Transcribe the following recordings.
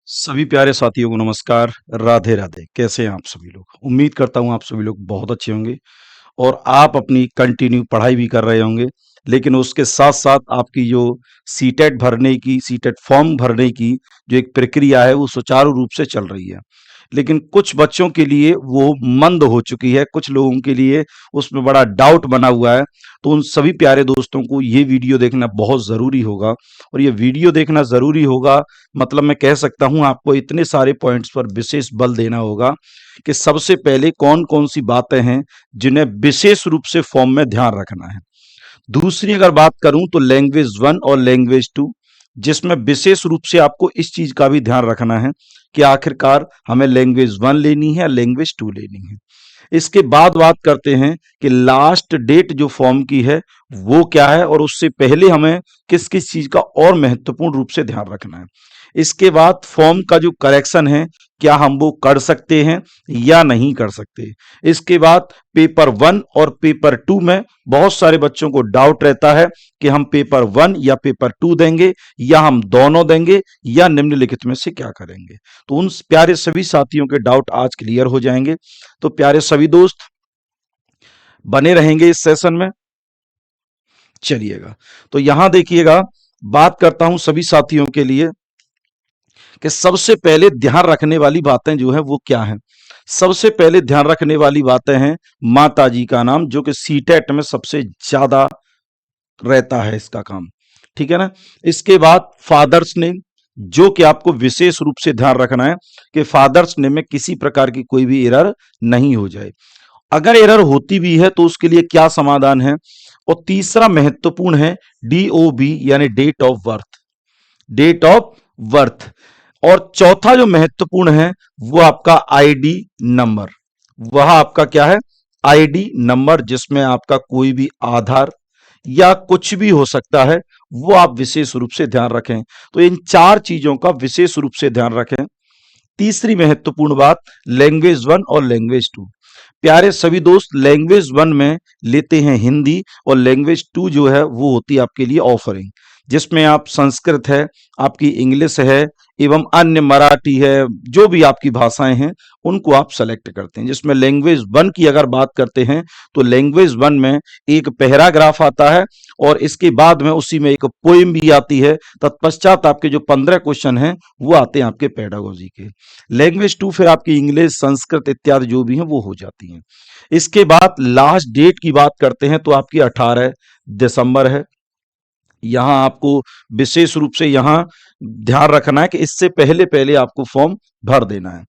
सभी प्यारे साथियों को नमस्कार। राधे राधे। कैसे हैं आप सभी लोग? उम्मीद करता हूं आप सभी लोग बहुत अच्छे होंगे और आप अपनी कंटिन्यू पढ़ाई भी कर रहे होंगे। लेकिन उसके साथ साथ आपकी जो सीटेट फॉर्म भरने की जो एक प्रक्रिया है वो सुचारू रूप से चल रही है। लेकिन कुछ बच्चों के लिए वो मंद हो चुकी है, कुछ लोगों के लिए उसमें बड़ा डाउट बना हुआ है। तो उन सभी प्यारे दोस्तों को ये वीडियो देखना बहुत ज़रूरी होगा। और ये वीडियो देखना ज़रूरी होगा मतलब मैं कह सकता हूँ आपको इतने सारे पॉइंट्स पर विशेष बल देना होगा कि सबसे पहले कौन-कौन सी बातें हैं जिन्हें विशेष रूप से फॉर्म में ध्यान रखना है। दूसरी अगर बात करूं तो लैंग्वेज 1 और लैंग्वेज 2, जिसमें विशेष रूप से आपको इस चीज का भी ध्यान रखना है कि आखिरकार हमें लैंग्वेज 1 लेनी है या लैंग्वेज 2 लेनी है। इसके बाद बात करते हैं कि लास्ट डेट जो फॉर्म की है वो क्या है और उससे पहले हमें किस किस चीज का और महत्वपूर्ण रूप से ध्यान रखना है। इसके बाद फॉर्म का जो करेक्शन है क्या हम वो कर सकते हैं या नहीं कर सकते। इसके बाद पेपर 1 और पेपर 2 में बहुत सारे बच्चों को डाउट रहता है कि हम पेपर 1 या पेपर 2 देंगे या हम दोनों देंगे या निम्नलिखित में से क्या करेंगे। तो उन प्यारे सभी साथियों के डाउट आज क्लियर हो जाएंगे। तो प्यारे सभी दोस्त बने रहेंगे इस सेशन में, चलिएगा। तो यहां देखिएगा, बात करता हूं सभी साथियों के लिए कि सबसे पहले ध्यान रखने वाली बातें जो है वो क्या है। सबसे पहले ध्यान रखने वाली बातें हैं माता जी का नाम, जो कि सीटेट में सबसे ज्यादा रहता है इसका काम, ठीक है ना। इसके बाद फादर्स नेम, जो कि आपको विशेष रूप से ध्यान रखना है कि फादर्स नेम में किसी प्रकार की कोई भी एरर नहीं हो जाए। अगर एरर होती भी है तो उसके लिए क्या समाधान है। और तीसरा महत्वपूर्ण है डीओबी यानी date of birth, date of birth. और चौथा जो महत्वपूर्ण है वो आपका आईडी नंबर। वह आपका क्या है, आईडी नंबर, जिसमें आपका कोई भी आधार या कुछ भी हो सकता है, वो आप विशेष रूप से ध्यान रखें। तो इन चार चीजों का विशेष रूप से ध्यान रखें। तीसरी महत्वपूर्ण बात, लैंग्वेज 1 और लैंग्वेज 2। प्यारे सभी दोस्त, लैंग्वेज 1 में लेते हैं हिंदी और लैंग्वेज 2 जो है वो होती है आपके लिए ऑफरिंग, जिसमें आप संस्कृत है, आपकी इंग्लिश है एवं अन्य मराठी है, जो भी आपकी भाषाएं हैं उनको आप सेलेक्ट करते हैं। जिसमें लैंग्वेज 1 की अगर बात करते हैं तो लैंग्वेज 1 में एक पैराग्राफ आता है और इसके बाद में उसी में एक पोएम भी आती है। तत्पश्चात आपके जो 15 क्वेश्चन हैं वो आते हैं आपके पेडागोजी के। लैंग्वेज 2 फिर आपकी इंग्लिश, संस्कृत इत्यादि जो भी हैं वो हो जाती हैं। इसके बाद लास्ट डेट की बात करते हैं तो आपकी 18 दिसंबर है। यहां आपको विशेष रूप से यहां ध्यान रखना है कि इससे पहले पहले आपको फॉर्म भर देना है।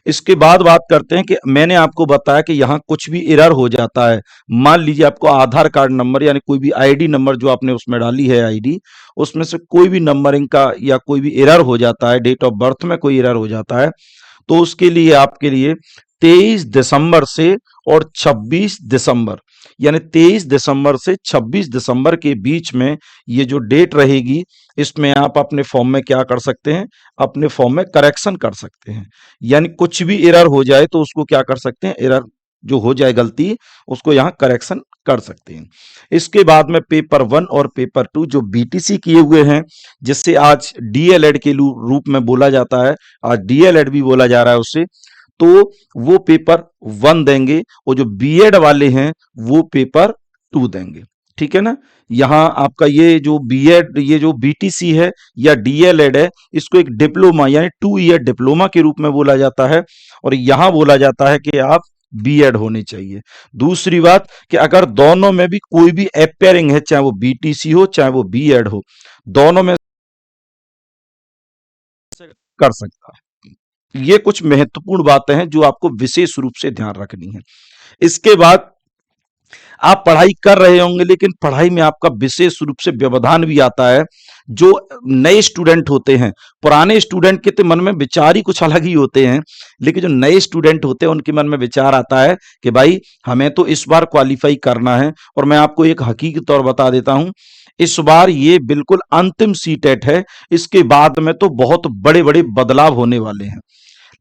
इसके बाद बात करते हैं कि मैंने आपको बताया कि यहाँ कुछ भी एरर हो जाता है। मान लीजिए आपको आधार कार्ड नंबर यानी कोई भी आईडी नंबर जो आपने उसमें डाली है आईडी, उसमें से कोई भी नंबरिंग का या कोई भी एरर हो जाता है, डेट ऑफ बर्थ में कोई एरर हो जाता है, तो उसके लिए आपके लिए 23 दिसंबर से और 26 दिसंबर यानी 23 दिसंबर से 26 दिसंबर के बीच में ये जो डेट रहेगी, इसमें आप अपने फॉर्म में क्या कर सकते हैं, अपने फॉर्म में करेक्शन कर सकते हैं। यानी कुछ भी एरर हो जाए तो उसको क्या कर सकते हैं, एरर जो हो जाए गलती, उसको यहाँ करेक्शन कर सकते हैं। इसके बाद में पेपर 1 और पेपर 2 जो बीटीसी किए हुए हैं, जिससे आज डीएलएड के रूप में बोला जाता है, आज डीएलएड भी बोला जा रहा है उससे, तो वो पेपर 1 देंगे और जो बीएड वाले हैं वो पेपर 2 देंगे, ठीक है ना। यहाँ आपका ये जो बीएड, ये जो बीटीसी है या डीएलएड है, इसको एक डिप्लोमा यानी 2 ईयर डिप्लोमा के रूप में बोला जाता है और यहाँ बोला जाता है कि आप बीएड होने चाहिए। दूसरी बात कि अगर दोनों में भी कोई भी अपेयरिंग है, चाहे वो बीटीसी हो चाहे वो बीएड हो, दोनों में से कर सकता है। ये कुछ महत्वपूर्ण बातें हैं जो आपको विशेष रूप से ध्यान रखनी है। इसके बाद आप पढ़ाई कर रहे होंगे लेकिन पढ़ाई में आपका विशेष रूप से व्यवधान भी आता है। जो नए स्टूडेंट होते हैं, पुराने स्टूडेंट के तो मन में विचार ही कुछ अलग ही होते हैं, लेकिन जो नए स्टूडेंट होते हैं उनके मन में विचार आता है कि भाई हमें तो इस बार क्वालिफाई करना है। और मैं आपको एक हकीकत और बता देता हूं, इस बार ये बिल्कुल अंतिम सीटेट है। इसके बाद में तो बहुत बड़े बड़े बदलाव होने वाले हैं।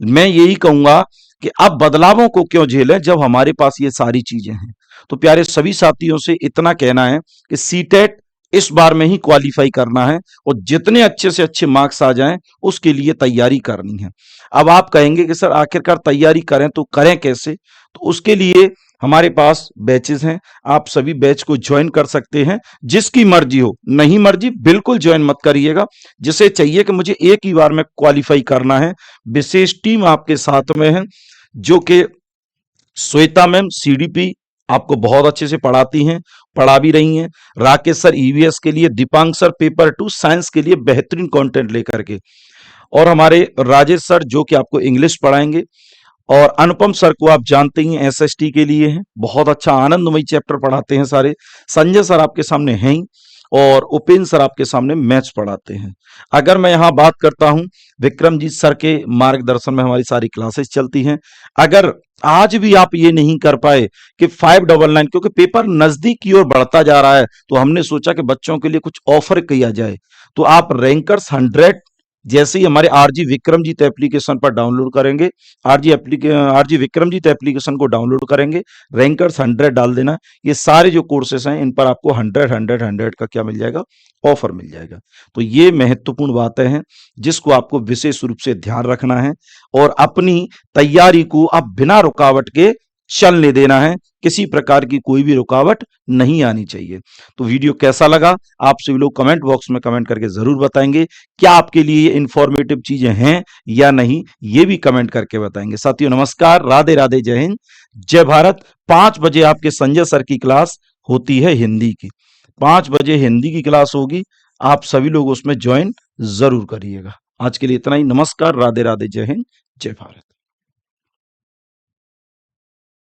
मैं यही कहूंगा कि अब बदलावों को क्यों झेलें जब हमारे पास ये सारी चीजें हैं। तो प्यारे सभी साथियों से इतना कहना है कि सीटेट इस बार में ही क्वालिफाई करना है और जितने अच्छे से अच्छे मार्क्स आ जाएं उसके लिए तैयारी करनी है। अब आप कहेंगे कि सर आखिरकार तैयारी करें तो करें कैसे? तो उसके लिए हमारे पास बैचेस हैं, आप सभी बैच को ज्वाइन कर सकते हैं, जिसकी मर्जी हो। नहीं मर्जी बिल्कुल ज्वाइन मत करिएगा। जिसे चाहिए कि मुझे एक ही बार में क्वालिफाई करना है, विशेष टीम आपके साथ में है, जो कि श्वेता मैम सीडीपी आपको बहुत अच्छे से पढ़ाती हैं, पढ़ा भी रही हैं। राकेश सर ईवीएस के लिए, दीपांक सर पेपर 2 साइंस के लिए बेहतरीन कंटेंट लेकर के, और हमारे राजेश सर जो कि आपको इंग्लिश पढ़ाएंगे, और अनुपम सर को आप जानते ही हैं, एसएसटी के लिए हैं, बहुत अच्छा आनंदमयी चैप्टर पढ़ाते हैं सारे। संजय सर आपके सामने हैं ही, और उपेंद्र सर आपके सामने मैथ्स पढ़ाते हैं। अगर मैं यहाँ बात करता हूँ, विक्रमजीत सर के मार्गदर्शन में हमारी सारी क्लासेस चलती हैं। अगर आज भी आप ये नहीं कर पाए कि 599, क्योंकि पेपर नजदीक की ओर बढ़ता जा रहा है, तो हमने सोचा कि बच्चों के लिए कुछ ऑफर किया जाए। तो आप रैंकर्स 100 जैसे ही हमारे आरजी विक्रमजीत एप्लीकेशन पर डाउनलोड करेंगे, आरजी विक्रमजीत एप्लीकेशन को डाउनलोड करेंगे, रैंकर्स 100 डाल देना, ये सारे जो कोर्सेस हैं इन पर आपको 100 का क्या मिल जाएगा? ऑफर मिल जाएगा। तो ये महत्वपूर्ण बातें हैं जिसको आपको विशेष रूप से ध्यान रखना है, और अपनी तैयारी को आप बिना रुकावट के चलने देना है। किसी प्रकार की कोई भी रुकावट नहीं आनी चाहिए। तो वीडियो कैसा लगा आप सभी लोग कमेंट बॉक्स में कमेंट करके जरूर बताएंगे। क्या आपके लिए ये इंफॉर्मेटिव चीजें हैं या नहीं, ये भी कमेंट करके बताएंगे। साथियों नमस्कार, राधे राधे, जय हिंद, जय भारत। 5 बजे आपके संजय सर की क्लास होती है हिंदी की, 5 बजे हिंदी की क्लास होगी, आप सभी लोग उसमें ज्वाइन जरूर करिएगा। आज के लिए इतना ही। नमस्कार, राधे राधे, जय हिंद, जय भारत।